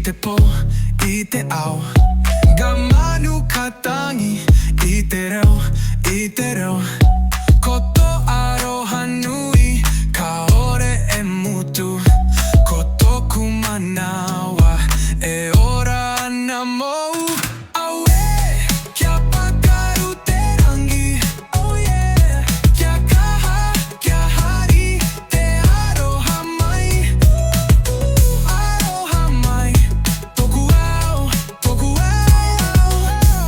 te po, i te ao Ga manu ka tangi, i te reo Koto aroha nui, ka ore e mutu Ko toku manawa, e ora ana mou Aue, kia pakaru te rangi Oh yeah, kia kaha, kia hari Te aroha mai Aroha mai Toku au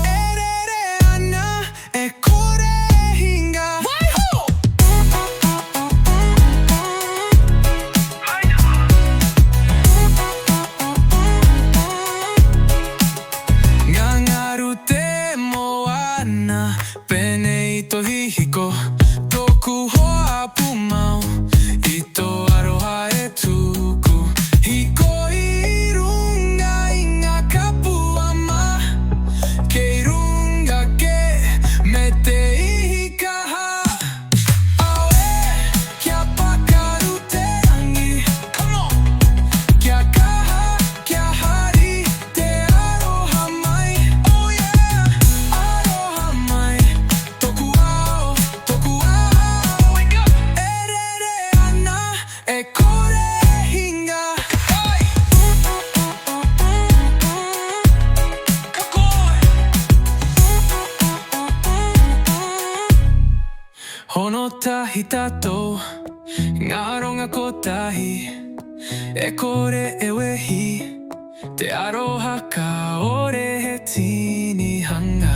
E rere ana, e kore hinga Ngangaru te moana Pene i tohi hiko Toku hoa pumau I to aroha e tuku Hiko i runga i ngā kapuama Kei runga ke me te ihi kaha Aue, kia pakaru te rangi Kia kaha, kia hari Te aroha mai Oh yeah, aroha mai Toku au E rere ana, e kore hinga Hono tahi tatou, ngā ronga kotahi E kore e wehi, te aroha ka ore he tini hanga